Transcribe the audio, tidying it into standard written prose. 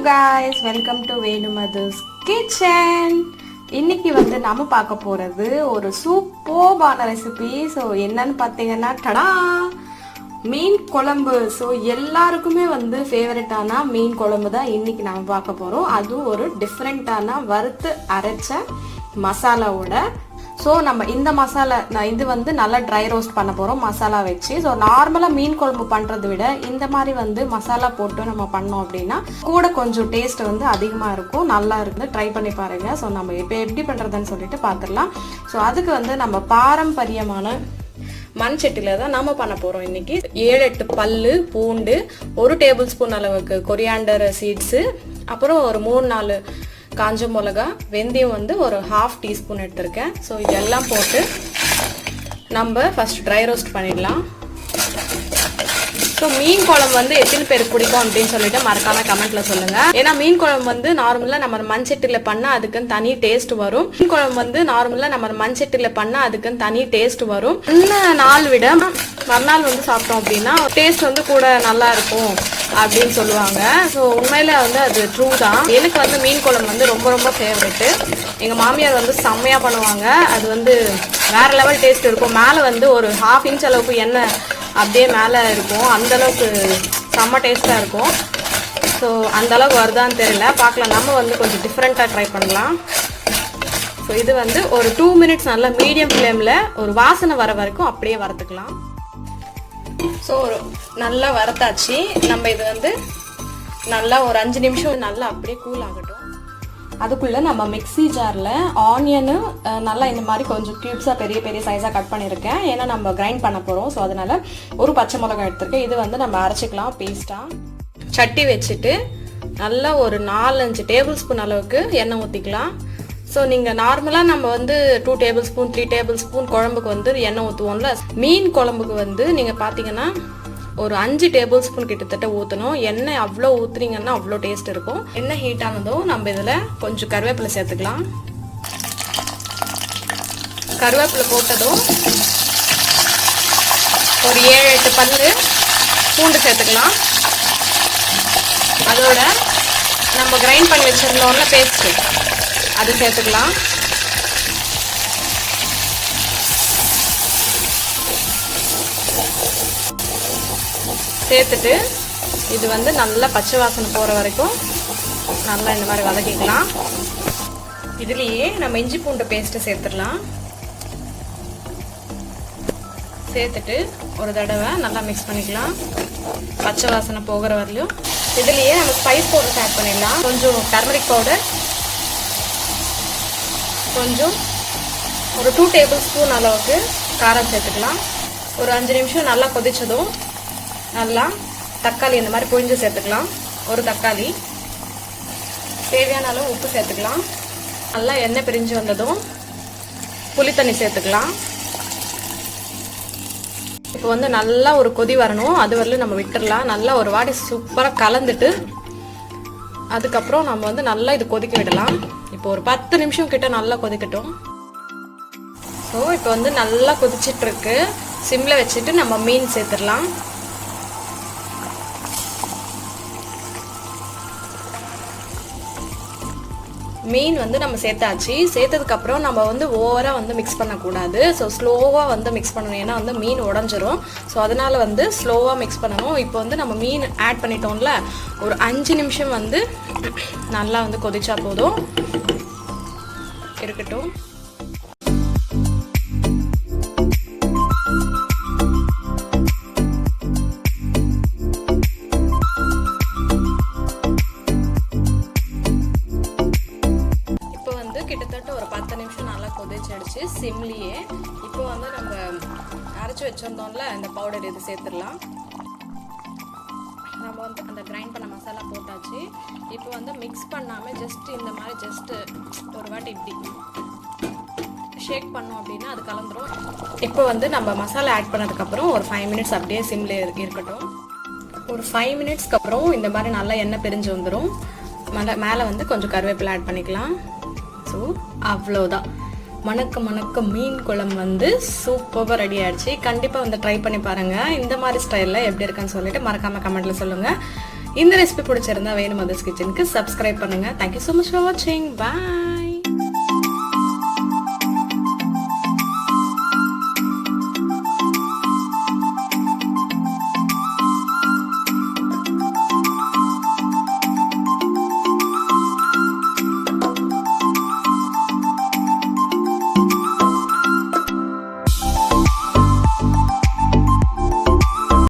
guys, welcome to Venumadhu's kitchen. இன்னைக்கு வந்து நாம பார்க்க போறது ஒரு சூப்பர்பான ரெசிபி. சோ என்னன்னு பாத்தீங்கன்னா டடா மீன் குழம்பு. ஸோ எல்லாருக்குமே வந்து ஃபேவரட்டான மீன் குழம்பு தான் இன்னைக்கு நாம பார்க்க போறோம். அதுவும் ஒரு டிஃப்ரெண்டான வறுத்து அரைச்ச மசாலாவோட. ஸோ நம்ம இந்த மசாலா இது வந்து நல்லா ட்ரை ரோஸ்ட் பண்ண போகிறோம் மசாலா வச்சு. ஸோ நார்மலாக மீன் குழம்பு பண்ணுறதை விட இந்த மாதிரி வந்து மசாலா போட்டு நம்ம பண்ணோம் அப்படின்னா கூட கொஞ்சம் டேஸ்ட் வந்து அதிகமாக இருக்கும், நல்லா இருந்து ட்ரை பண்ணி பாருங்கள். ஸோ நம்ம இப்போ எப்படி பண்ணுறதுன்னு சொல்லிட்டு பார்த்துடலாம். ஸோ அதுக்கு வந்து நம்ம பாரம்பரியமான மண் சட்டியில் தான் நம்ம பண்ண போகிறோம் இன்னைக்கு. 7-8 பல்லு பூண்டு, 1 டேபிள் ஸ்பூன் அளவுக்கு கொரியாண்டர் சீட்ஸு, அப்புறம் ஒரு 3-4 காஞ்ச மிளகா, வெந்தயம் வந்து ஒரு 1/2 டீஸ்பூன் எடுத்திருக்கேன். ஸோ இதெல்லாம் போட்டு நம்ம ஃபர்ஸ்ட் ட்ரை ரோஸ்ட் பண்ணிடலாம். ஸோ மீன் குழம்பு வந்து எத்தனை பேருக்கு பிடிக்கும் அப்படின்னு சொல்லிட்டு மறக்காம கமெண்ட்ல சொல்லுங்க. ஏன்னா மீன் குழம்பு வந்து நார்மலா நம்ம மண்சட்டியில் பண்ணா அதுக்குன்னு தனி டேஸ்ட் வரும். மீன் குழம்பு வந்து நார்மலா நம்ம மண்சட்டியில் பண்ணா அதுக்குன்னு தனி டேஸ்ட் வரும். இன்னும் நாள் விட மறுநாள் வந்து சாப்பிட்டோம் அப்படின்னா டேஸ்ட் வந்து கூட நல்லா இருக்கும் அப்படின்னு சொல்லுவாங்க. ஸோ உண்மையில வந்து அது ட்ரூ தான். எனக்கு வந்து மீன் குழம்பு வந்து ரொம்ப ரொம்ப ஃபேவரெட்டு. எங்கள் மாமியார் வந்து செம்மையாக பண்ணுவாங்க. அது வந்து வேற லெவல் டேஸ்ட் இருக்கும். மேலே வந்து ஒரு 1/2 இன்ச் அளவுக்கு எண்ணெய் அப்படியே மேலே இருக்கும். அந்தளவுக்கு செம்ம டேஸ்ட்டாக இருக்கும். ஸோ அந்தளவுக்கு வருதான்னு தெரியல, பார்க்கலாம். நம்ம வந்து கொஞ்சம் டிஃப்ரெண்ட்டாக ட்ரை பண்ணலாம். ஸோ இது வந்து ஒரு 2 மினிட்ஸ் நல்லா மீடியம் ஃப்ளேமில் ஒரு வாசனை வர வரைக்கும் அப்படியே வறுத்துக்கலாம். ஸோ நல்லா வறுத்தாச்சு. நம்ம இது வந்து நல்லா ஒரு 5 நிமிஷம் நல்லா அப்படியே கூல் ஆகட்டும். அதுக்குள்ளே நம்ம மிக்ஸி ஜாரில் ஆனியனு நல்லா இந்த மாதிரி கொஞ்சம் க்யூப்ஸாக பெரிய பெரிய சைஸாக கட் பண்ணியிருக்கேன். ஏன்னா நம்ம கிரைண்ட் பண்ண போகிறோம். ஸோ அதனால் ஒரு பச்சை மிளகாய் எடுத்துருக்கேன். இது வந்து நம்ம அரைச்சிக்கலாம் பேஸ்ட்டாக. சட்டி வச்சுட்டு நல்லா ஒரு 4-5 டேபிள் ஸ்பூன் அளவுக்கு எண்ணெய் ஊற்றிக்கலாம். ஸோ நீங்கள் நார்மலாக நம்ம வந்து 2 டேபிள் ஸ்பூன் 3 டேபிள் ஸ்பூன் குழம்புக்கு வந்து எண்ணெய் ஊற்றுவோம்ல. மீன் குழம்புக்கு வந்து நீங்கள் பார்த்தீங்கன்னா ஒரு 5 டேபிள் ஸ்பூன் கிட்டத்தட்ட ஊற்றணும். எண்ணெய் அவ்வளோ ஊற்றுனீங்கன்னா அவ்வளோ டேஸ்ட் இருக்கும். எண்ணெய் ஹீட் ஆனதும் நம்ம இதில் கொஞ்சம் கருவேப்பிலை சேர்த்துக்கலாம். கருவேப்பிலை போட்டதும் ஒரு 7-8 பல்லு பூண்டு சேர்த்துக்கலாம். அதோட நம்ம கிரைண்ட் பண்ணி வச்சிருந்தோம்ல பேஸ்ட்டு அது சேர்த்துக்கலாம். சேர்த்துட்டு இது வந்து நல்லா பச்சை வாசனை போகிற வரைக்கும் நல்லா இந்த மாதிரி வதக்கிக்கலாம். இதுலேயே நம்ம இஞ்சி பூண்டு பேஸ்ட்டு சேர்த்துடலாம். சேர்த்துட்டு ஒரு தடவை நல்லா மிக்ஸ் பண்ணிக்கலாம் பச்சை வாசனை போகிற வரலையும். இதுலேயே நம்ம ஸ்பைஸ் பவுடர் ஆட் பண்ணிடலாம். கொஞ்சம் டர்மரிக் பவுடர், கொஞ்சம் ஒரு 2 டேபிள் ஸ்பூன் அளவுக்கு காரம் சேர்த்துக்கலாம். ஒரு 5 நிமிஷம் நல்லா கொதிச்சதும் நல்லா தக்காளி இந்த மாதிரி புழிஞ்சு சேர்த்துக்கலாம். ஒரு தக்காளி, தேவையான அளவு உப்பு சேர்த்துக்கலாம். நல்லா எண்ணெய் பிரிஞ்சு வந்ததும் புளி தண்ணி சேர்த்துக்கலாம். இப்போ வந்து நல்லா ஒரு கொதி வரணும், அது வரலும் நம்ம விட்டுடலாம். நல்லா ஒரு வாட்டி சூப்பராக கலந்துட்டு அதுக்கப்புறம் நம்ம வந்து நல்லா இது கொதிக்க விடலாம். இப்போ ஒரு 10 நிமிஷம் கிட்ட நல்லா கொதிக்கட்டும். ஸோ இப்போ வந்து நல்லா கொதிச்சிட்டு இருக்கு. சிம்ல வச்சுட்டு நம்ம மீன் சேர்த்துடலாம். மீன் வந்து நம்ம சேர்த்தாச்சு. சேர்த்ததுக்கப்புறம் நம்ம வந்து ஓவராக வந்து மிக்ஸ் பண்ணக்கூடாது. ஸோ ஸ்லோவாக வந்து மிக்ஸ் பண்ணணும். ஏன்னா வந்து மீன் உடஞ்சிரும். ஸோ அதனால வந்து ஸ்லோவாக மிக்ஸ் பண்ணணும். இப்போ வந்து நம்ம மீன் ஆட் பண்ணிட்டோம்ல, ஒரு 5 நிமிஷம் வந்து நல்லா வந்து கொதிச்சா போதும், இருக்கட்டும். கிட்டத்தட்ட ஒரு 10 நிமிஷம் நல்லா கொதிச்சிடுச்சு சிம்லியே. இப்போ வந்து நம்ம அரைச்சி வச்சிருந்தோம்ல இந்த பவுடர் இது சேர்த்துடலாம். நம்ம வந்து அந்த கிரைண்ட் பண்ண மசாலா போட்டாச்சு. இப்போ வந்து மிக்ஸ் பண்ணாமல் ஜஸ்ட் இந்த மாதிரி ஜஸ்ட் ஒரு வாட்டி இப்படி ஷேக் பண்ணோம் அப்படின்னா அது கலந்துரும். இப்போ வந்து நம்ம மசாலா ஆட் பண்ணதுக்கப்புறம் ஒரு 5 மினிட்ஸ் அப்படியே சிம்ல இருக்கட்டும். ஒரு 5 மினிட்ஸ்க்கு அப்புறம் இந்த மாதிரி நல்லா எண்ணெய் பிரிஞ்சு வந்துடும். மேலே வந்து கொஞ்சம் கருவேப்பிலை ஆட் பண்ணிக்கலாம். ஸோ அவ்வளோதான், மணக்க மீன் குழம்பு வந்து சூப்பராக ரெடி ஆயிடுச்சு. கண்டிப்பாக வந்து ட்ரை பண்ணி பாருங்கள். இந்த மாதிரி ஸ்டைலில் எப்படி இருக்குன்னு சொல்லிட்டு மறக்காமல் கமெண்ட்டில் சொல்லுங்கள். இந்த ரெசிபி பிடிச்சிருந்தா வேணு மதர்ஸ் கிச்சனுக்கு சப்ஸ்கிரைப் பண்ணுங்க. தேங்க்யூ ஸோ மச் ஃபார் வாட்சிங். பாய்.